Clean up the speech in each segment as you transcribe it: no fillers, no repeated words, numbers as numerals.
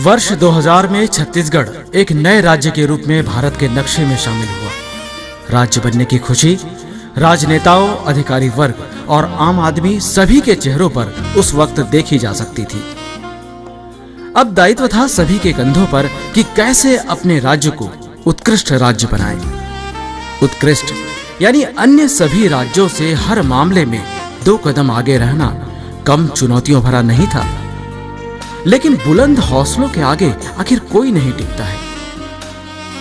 वर्ष 2000 में छत्तीसगढ़ एक नए राज्य के रूप में भारत के नक्शे में शामिल हुआ। राज्य बनने की खुशी राजनेताओं, अधिकारी वर्ग और आम आदमी सभी के चेहरों पर उस वक्त देखी जा सकती थी। अब दायित्व था सभी के कंधों पर कि कैसे अपने राज्य को उत्कृष्ट राज्य बनाएं। उत्कृष्ट यानी अन्य सभी राज्यों से हर मामले में 2 कदम आगे रहना कम चुनौतियों भरा नहीं था। लेकिन बुलंद हौसलों के आगे आखिर कोई नहीं टिकता है।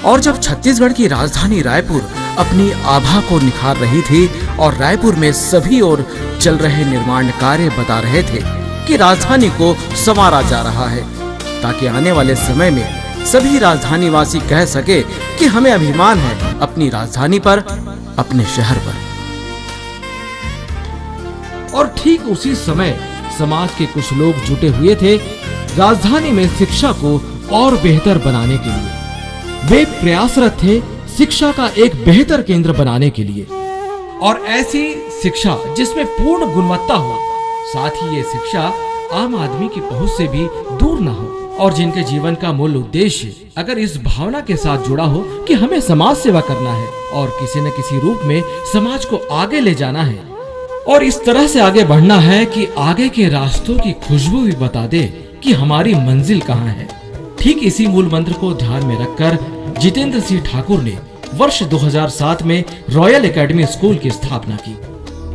और जब छत्तीसगढ़ की राजधानी रायपुर अपनी आभा को निखार रही थी और रायपुर में सभी ओर चल रहे निर्माण कार्य बता रहे थे कि राजधानी को संवारा जा रहा है, ताकि आने वाले समय में सभी राजधानी वासी कह सके कि हमें अभिमान है अपनी राजधानी पर, अपने शहर पर। और ठीक उसी समय समाज के कुछ लोग जुटे हुए थे राजधानी में शिक्षा को और बेहतर बनाने के लिए। वे प्रयासरत थे शिक्षा का एक बेहतर केंद्र बनाने के लिए, और ऐसी शिक्षा जिसमें पूर्ण गुणवत्ता हो, साथ ही ये शिक्षा आम आदमी की पहुंच से भी दूर न हो, और जिनके जीवन का मूल उद्देश्य अगर इस भावना के साथ जुड़ा हो कि हमें समाज सेवा करना है और किसी न किसी रूप में समाज को आगे ले जाना है, और इस तरह से आगे बढ़ना है कि आगे के रास्तों की खुशबू भी बता दे कि हमारी मंजिल कहाँ है। ठीक इसी मूल मंत्र को ध्यान में रखकर जितेंद्र सिंह ठाकुर ने वर्ष 2007 में रॉयल एकेडमी स्कूल की स्थापना की।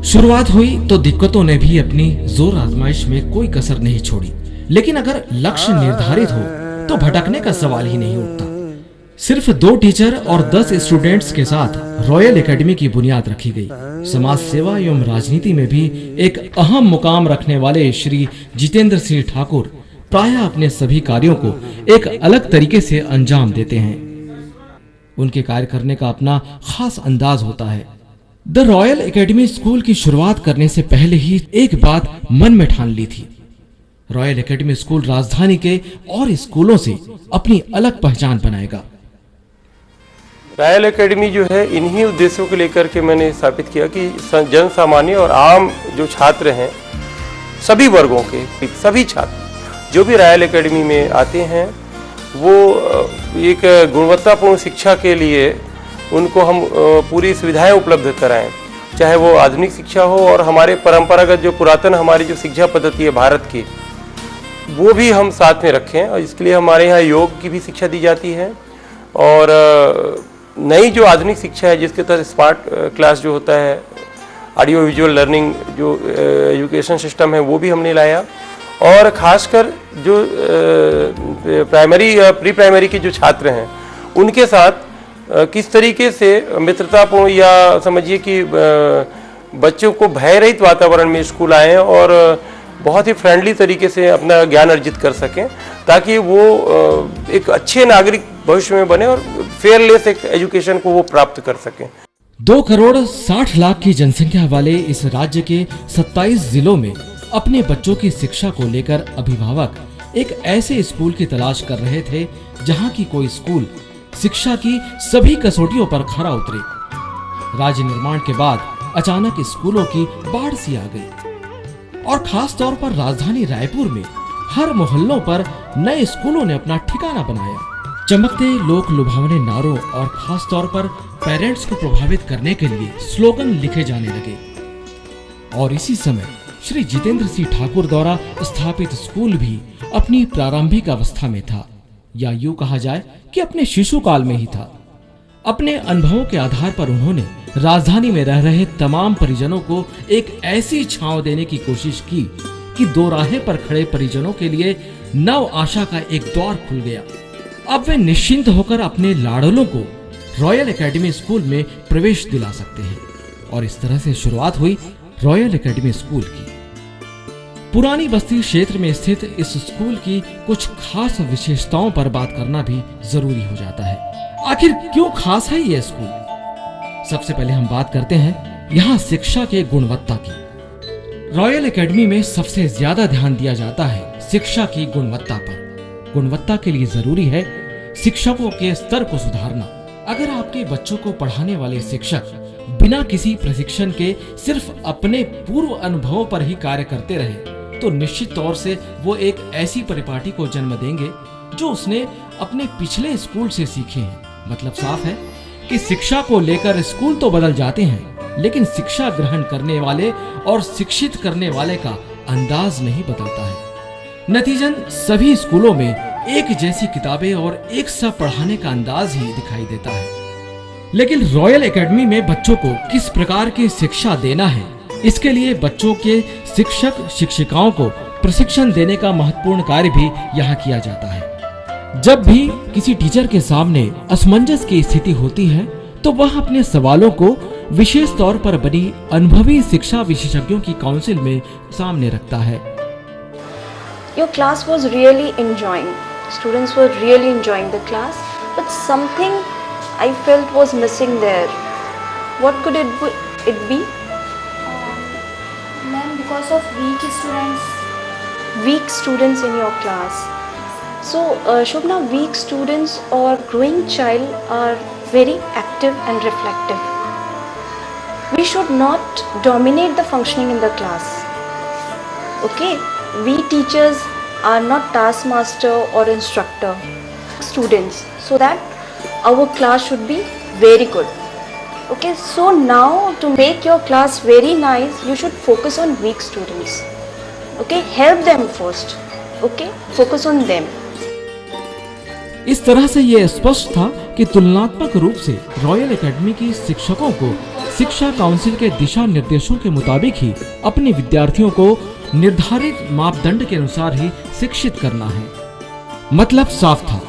शुरुआत हुई तो दिक्कतों ने भी अपनी जोर आजमाइश में कोई कसर नहीं छोड़ी, लेकिन अगर लक्ष्य निर्धारित हो तो भटकने का सवाल ही नहीं उठता। सिर्फ 2 टीचर और 10 स्टूडेंट्स के साथ रॉयल एकेडमी की बुनियाद रखी गई। समाज सेवा एवं राजनीति में भी एक अहम मुकाम रखने वाले श्री जितेंद्र सिंह ठाकुर प्रायः अपने सभी कार्यों को एक अलग तरीके से अंजाम देते हैं। उनके कार्य करने का अपना खास अंदाज होता है। द रॉयल एकेडमी स्कूल की शुरुआत करने से पहले ही एक बात मन में ठान ली थी। रॉयल एकेडमी स्कूल राजधानी के और स्कूलों से अपनी अलग पहचान बनाएगा। रॉयल एकेडमी जो है इन्हीं उद्देश्यों को लेकर के मैंने स्थापित किया कि जन सामान्य और आम जो छात्र हैं, सभी वर्गों के सभी छात्र जो भी रॉयल एकेडमी में आते हैं, वो एक गुणवत्तापूर्ण शिक्षा के लिए उनको हम पूरी सुविधाएं उपलब्ध कराएं, चाहे वो आधुनिक शिक्षा हो और हमारे परंपरागत जो पुरातन हमारी जो शिक्षा पद्धति है भारत की, वो भी हम साथ में रखें। और इसके लिए हमारे यहाँ योग की भी शिक्षा दी जाती है, और नई जो आधुनिक शिक्षा है जिसके तहत स्मार्ट क्लास जो होता है, ऑडियो विजुअल लर्निंग जो एजुकेशन सिस्टम है, वो भी हमने लाया। और खासकर जो प्री प्राइमरी के जो छात्र हैं उनके साथ किस तरीके से मित्रतापूर्ण या समझिए कि बच्चों को भय रहित वातावरण में स्कूल आएँ और बहुत ही फ्रेंडली तरीके से अपना ज्ञान अर्जित कर सकें, ताकि वो एक अच्छे नागरिक भविष्य में बने और फेयरलेस एक एजुकेशन को वो प्राप्त कर सकें। 2 करोड़ 60 लाख की जनसंख्या वाले इस राज्य के 27 जिलों में अपने बच्चों की शिक्षा को लेकर अभिभावक एक ऐसे स्कूल की तलाश कर रहे थे जहां की कोई स्कूल शिक्षा की सभी कसौटियों पर खरा उतरे। राज्य निर्माण के बाद अचानक स्कूलों की बाढ़ सी आ गई, और खास तौर पर राजधानी रायपुर में हर मोहल्लों पर नए स्कूलों ने अपना ठिकाना बनाया। चमकते लोक लुभावने नारों और खास तौर पर पेरेंट्स को प्रभावित करने के लिए स्लोगन लिखे जाने लगे। और इसी समय श्री जितेंद्र सिंह ठाकुर द्वारा स्थापित स्कूल भी अपनी प्रारंभिक अवस्था में था, या यूं कहा जाए कि अपने शिशु काल में ही था। अपने अनुभवों के आधार पर उन्होंने राजधानी में रह रहे तमाम परिजनों को एक ऐसी छांव देने की कोशिश की कि दोराहे पर खड़े परिजनों के लिए नव आशा का एक द्वार खुल गया। अब वे निश्चिंत होकर अपने लाडलों को रॉयल एकेडमी स्कूल में प्रवेश दिला सकते हैं। और इस तरह से शुरुआत हुई रॉयल एकेडमी स्कूल की। पुरानी बस्ती क्षेत्र में स्थित इस स्कूल की कुछ खास विशेषताओं पर बात करना भी जरूरी हो जाता है। आखिर क्यों खास है ये स्कूल? सबसे पहले हम बात करते हैं यहाँ शिक्षा के गुणवत्ता की। रॉयल एकेडमी में सबसे ज्यादा ध्यान दिया जाता है शिक्षा की गुणवत्ता पर। गुणवत्ता के लिए जरूरी है शिक्षकों के स्तर को सुधारना। अगर आपके बच्चों को पढ़ाने वाले शिक्षक बिना किसी प्रशिक्षण के सिर्फ अपने पूर्व अनुभवों पर ही कार्य करते रहे तो निश्चित तौर से वो एक ऐसी परिपाटी को जन्म देंगे जो उसने अपने पिछले स्कूल से सीखे हैं। मतलब साफ है कि शिक्षा को लेकर स्कूल तो बदल जाते हैं, लेकिन शिक्षा ग्रहण करने वाले और शिक्षित करने वाले का अंदाज नहीं बदलता है। नतीजन सभी स्कूलों में एक जैसी किताबें और एक सा पढ़ाने का अंदाज ही दिखाई देता है। लेकिन रॉयल एकेडमी में बच्चों को किस प्रकार की शिक्षा देना है, इसके लिए बच्चों के शिक्षक शिक्षिकाओं को प्रशिक्षण देने का महत्वपूर्ण कार्य भी यहाँ किया जाता है। जब भी किसी टीचर के सामने असमंजस की स्थिति होती है तो वह अपने सवालों को विशेष तौर पर बनी अनुभवी शिक्षा विशेषज्ञों की काउंसिल में सामने रखता है। Your class was really enjoying. Students were really enjoying the class, but something I felt was missing there. What could it be? Ma'am, because of weak students. Weak students in your class. So, Shobna, weak students or growing child are very active and reflective. We should not dominate the functioning in the class. Okay? We teachers are not taskmaster or instructor, students, so that our class should be very good. Okay, so now to make your class very nice, you should focus on weak students. Okay, help them first. Okay, focus on them. इस तरह से ये स्पष्ट था कि तुलनात्मक रूप से रॉयल एकेडमी की शिक्षकों को शिक्षा काउंसिल के दिशा निर्देशों के मुताबिक ही अपने विद्यार्थियों को निर्धारित मापदंड के अनुसार ही शिक्षित करना है। मतलब साफ था,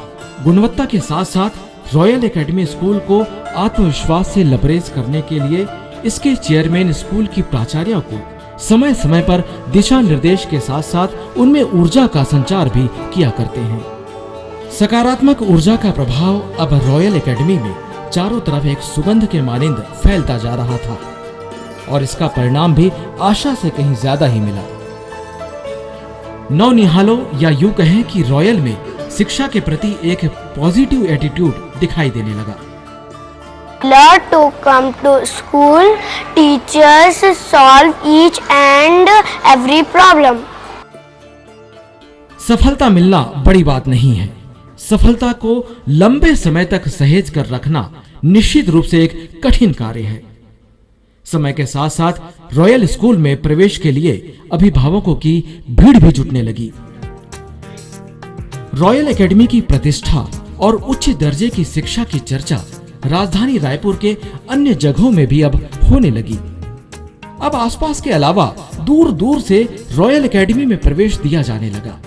गुणवत्ता के साथ साथ रॉयल एकेडमी स्कूल को आत्मविश्वास से लबरेज करने के लिए इसके चेयरमैन स्कूल की प्राचार्य को समय समय पर दिशा निर्देश के साथ साथ उनमें ऊर्जा का संचार भी किया करते हैं। सकारात्मक ऊर्जा का प्रभाव अब रॉयल एकेडमी में चारों तरफ एक सुगंध के मानिंद फैलता जा रहा था और इसका परिणाम भी आशा से कहीं ज्यादा ही मिला। नौनिहालों या यूं कहें कि रॉयल में शिक्षा के प्रति एक पॉजिटिव एटीट्यूड दिखाई देने लगा। Love to come to school, teachers solve each and every problem. सफलता मिलना बड़ी बात नहीं है। सफलता को लंबे समय तक सहेज कर रखना निश्चित रूप से एक कठिन कार्य है। समय के साथ साथ रॉयल स्कूल में प्रवेश के लिए अभिभावकों की भीड़ भी जुटने लगी। रॉयल एकेडमी की प्रतिष्ठा और उच्च दर्जे की शिक्षा की चर्चा राजधानी रायपुर के अन्य जगहों में भी अब होने लगी। अब आसपास के अलावा दूर दूर से रॉयल एकेडमी में प्रवेश दिया जाने लगा।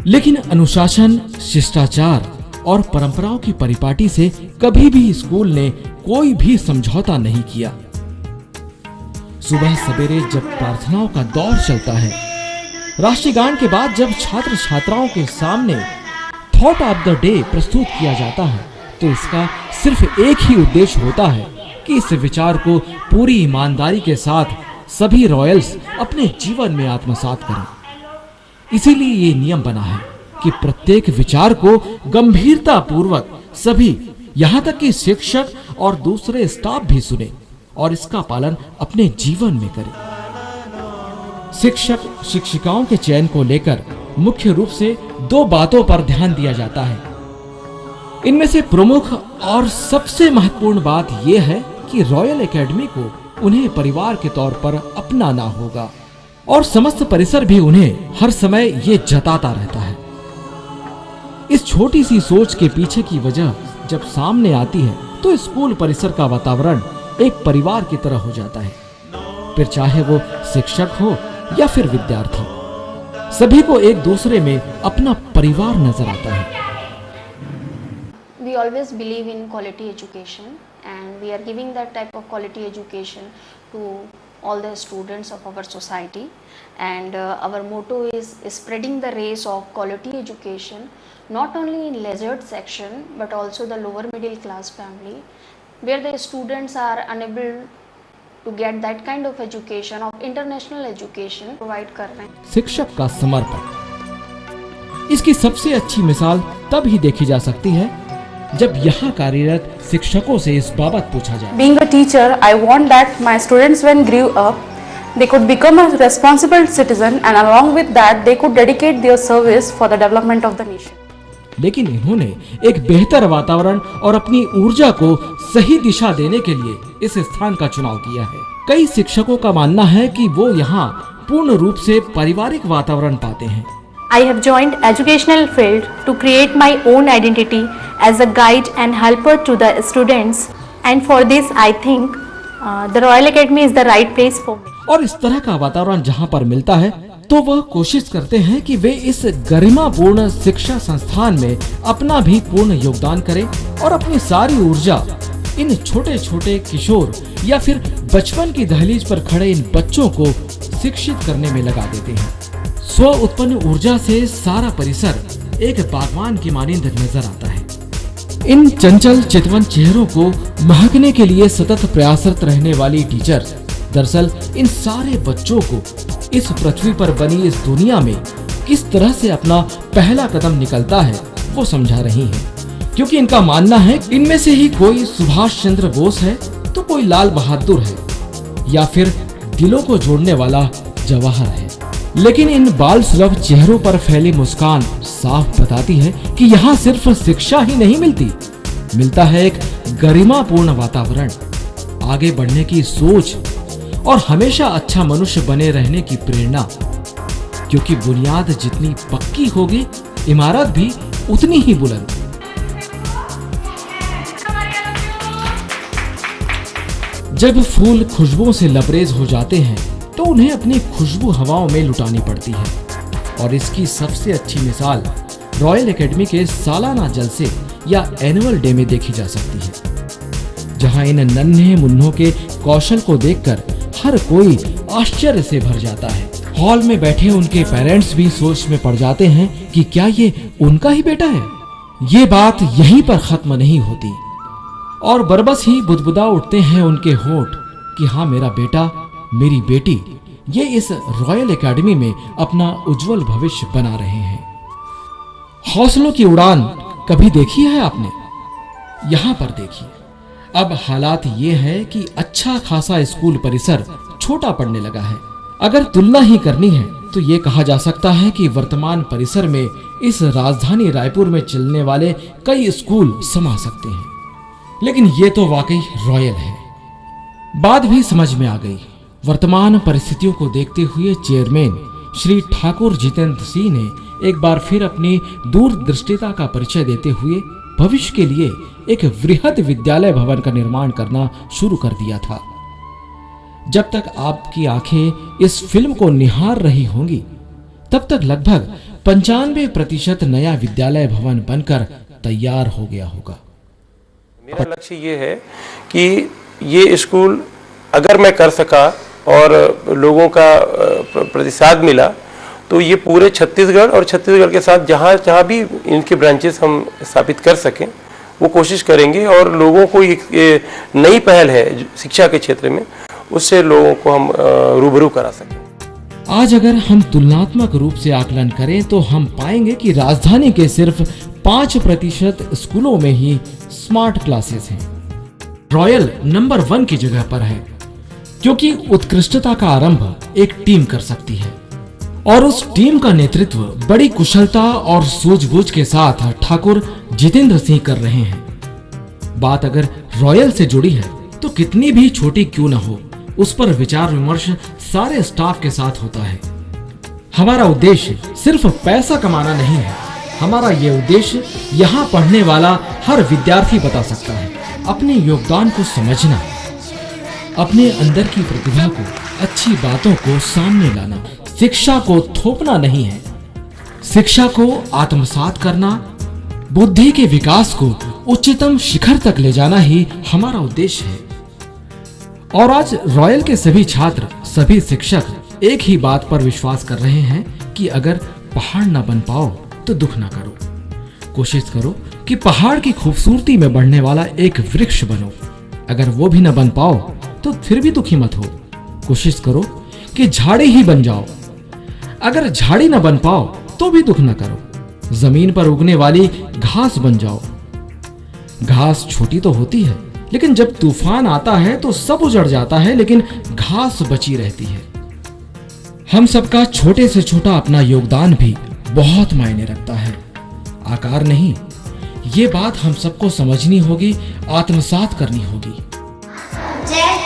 लेकिन अनुशासन, शिष्टाचार और परंपराओं की परिपाटी से कभी भी स्कूल ने कोई भी समझौता नहीं किया। सुबह सवेरे जब प्रार्थनाओं का दौर चलता है, राष्ट्रीय गान के बाद जब छात्र छात्राओं के सामने थॉट ऑफ द डे प्रस्तुत किया जाता है, तो इसका सिर्फ एक ही उद्देश्य होता है कि इस विचार को पूरी ईमानदारी के साथ सभी रॉयल्स अपने जीवन में आत्मसात करें। इसीलिए ये नियम बना है कि प्रत्येक विचार को गंभीरता पूर्वक सभी, यहाँ तक कि शिक्षक और दूसरे स्टाफ भी सुने और इसका पालन अपने जीवन में करें। शिक्षक शिक्षिकाओं के चयन को लेकर मुख्य रूप से दो बातों पर ध्यान दिया जाता है। इनमें से प्रमुख और सबसे महत्वपूर्ण बात यह है कि रॉयल एकेडमी को उन्हें परिवार के तौर पर अपनाना होगा और समस्त परिसर भी उन्हें हर समय ये जताता रहता है। इस छोटी सी सोच के पीछे की वजह जब सामने आती है तो स्कूल परिसर का वातावरण एक परिवार की तरह हो जाता है, फिर चाहे वो शिक्षक हो या फिर विद्यार्थी, सभी को एक दूसरे में अपना परिवार नजर आता है। We always believe in quality education and we are giving that type of quality education to all the students of our society, and our motto is spreading the rays of quality education not only in leisured section but also the lower middle class family where the students are unable to get that kind of education, of international education provide कर रहे हैं। शिक्षक का समर्पण, इसकी सबसे अच्छी मिसाल तब ही देखी जा सकती है जब यहाँ कार्यरत शिक्षकों से इस बाबत पूछा जाए। Being a teacher, I want that my students when grew up, they could become a responsible citizen and along with that they could dedicate their service for the development of the nation. लेकिन इन्होंने एक बेहतर वातावरण और अपनी ऊर्जा को सही दिशा देने के लिए इस स्थान का चुनाव किया है। कई शिक्षकों का मानना है कि वो यहाँ पूर्ण रूप से पारिवारिक वातावरण पाते हैं। I have joined educational field to create my own identity as a guide and helper to the students, and for this I think the Royal Academy is the right place for me. और इस तरह का वातावरण जहाँ पर मिलता है तो वह कोशिश करते हैं कि वे इस गरिमापूर्ण शिक्षा संस्थान में अपना भी पूर्ण योगदान करें और अपनी सारी ऊर्जा इन छोटे छोटे किशोर या फिर बचपन की दहलीज पर खड़े इन बच्चों को शिक्षित करने में लगा देते हैं। स्व उत्पन्न ऊर्जा से सारा परिसर एक बागवान की मानिंद नजर आता है। इन चंचल चितवन चेहरों को महकने के लिए सतत प्रयासरत रहने वाली टीचर दरअसल इन सारे बच्चों को इस पृथ्वी पर बनी इस दुनिया में किस तरह से अपना पहला कदम निकलता है वो समझा रही हैं, क्योंकि इनका मानना है इनमें से ही कोई सुभाष चंद्र बोस है तो कोई लाल बहादुर है या फिर दिलों को जोड़ने वाला जवाहर है। लेकिन इन बाल सुलभ चेहरों पर फैली मुस्कान साफ बताती है कि यहाँ सिर्फ शिक्षा ही नहीं मिलती, मिलता है एक गरिमापूर्ण वातावरण, आगे बढ़ने की सोच और हमेशा अच्छा मनुष्य बने रहने की प्रेरणा, क्योंकि बुनियाद जितनी पक्की होगी इमारत भी उतनी ही बुलंद। जब फूल खुशबुओं से लबरेज हो जाते हैं तो उन्हें अपनी खुशबू हवाओं में लुटानी पड़ती है, और इसकी सबसे अच्छी मिसाल रॉयल एकेडमी के सालाना जलसे या एनुअल डे में देखी जा सकती है, जहां इन नन्हे मुन्नों के कौशल को देखकर हर कोई आश्चर्य से भर जाता है। हॉल में बैठे उनके पेरेंट्स भी सोच में पड़ जाते हैं कि क्या ये उनका ही बेटा है। ये बात यहीं पर खत्म नहीं होती और बरबस ही बुदबुदा उठते हैं उनके होठ कि हाँ, मेरा बेटा मेरी बेटी ये इस रॉयल एकेडमी में अपना उज्जवल भविष्य बना रहे हैं। हौसलों की उड़ान कभी देखी है आपने? यहाँ पर देखिए। अब हालात ये है कि अच्छा खासा स्कूल परिसर छोटा पड़ने लगा है। अगर तुलना ही करनी है तो ये कहा जा सकता है कि वर्तमान परिसर में इस राजधानी रायपुर में चलने वाले कई स्कूल समा सकते हैं, लेकिन ये तो वाकई रॉयल है। बात भी समझ में आ गई। वर्तमान परिस्थितियों को देखते हुए चेयरमैन श्री ठाकुर जितेंद्र सिंह ने एक बार फिर अपनी दूरदृष्टिता का परिचय देते हुए भविष्य के लिए एक वृहद विद्यालय भवन का निर्माण करना शुरू कर दिया था। जब तक आपकी आंखें इस फिल्म को निहार रही होंगी तब तक लगभग 95% नया विद्यालय भवन बनकर तैयार हो गया होगा। मेरा लक्ष्य ये है कि ये स्कूल अगर मैं कर सका और लोगों का प्रतिसाद मिला तो ये पूरे छत्तीसगढ़ और छत्तीसगढ़ के साथ जहाँ भी इनके ब्रांचेस हम स्थापित कर सकें वो कोशिश करेंगे, और लोगों को एक नई पहल है शिक्षा के क्षेत्र में, उससे लोगों को हम रूबरू करा सकें। आज अगर हम तुलनात्मक रूप से आकलन करें तो हम पाएंगे कि राजधानी के सिर्फ 5% स्कूलों में ही स्मार्ट क्लासेस हैं। रॉयल नंबर 1 की जगह पर है, क्योंकि उत्कृष्टता का आरंभ एक टीम कर सकती है और उस टीम का नेतृत्व बड़ी कुशलता और सूझबूझ के साथ ठाकुर जितेंद्र सिंह कर रहे हैं। बात अगर रॉयल से जुड़ी है तो कितनी भी छोटी क्यों न हो, उस पर विचार विमर्श सारे स्टाफ के साथ होता है। हमारा उद्देश्य सिर्फ पैसा कमाना नहीं है, हमारा ये उद्देश्य यहाँ पढ़ने वाला हर विद्यार्थी बता सकता है। अपने योगदान को समझना, अपने अंदर की प्रतिभा को, अच्छी बातों को सामने लाना, शिक्षा को थोपना नहीं है, शिक्षा को आत्मसात करना, बुद्धि के विकास को उच्चतम शिखर तक ले जाना ही हमारा उद्देश्य है। और आज रॉयल के सभी छात्र, सभी शिक्षक एक ही बात पर विश्वास कर रहे हैं कि अगर पहाड़ न बन पाओ तो दुख ना करो, कोशिश करो कि पहाड़ की खूबसूरती में बढ़ने वाला एक वृक्ष बनो। अगर वो भी न बन पाओ तो फिर भी दुखी मत हो, कोशिश करो कि झाड़ी ही बन जाओ। अगर झाड़ी न बन पाओ तो भी दुख न करो, जमीन पर उगने वाली घास बन जाओ। घास छोटी तो होती है, लेकिन जब तूफान आता है तो सब उजड़ जाता है, लेकिन घास बची रहती है। हम सबका छोटे से छोटा अपना योगदान भी बहुत मायने रखता है। आकार नहीं। ये बात हम सबको समझनी होगी, आत्मसात करनी होगी। जय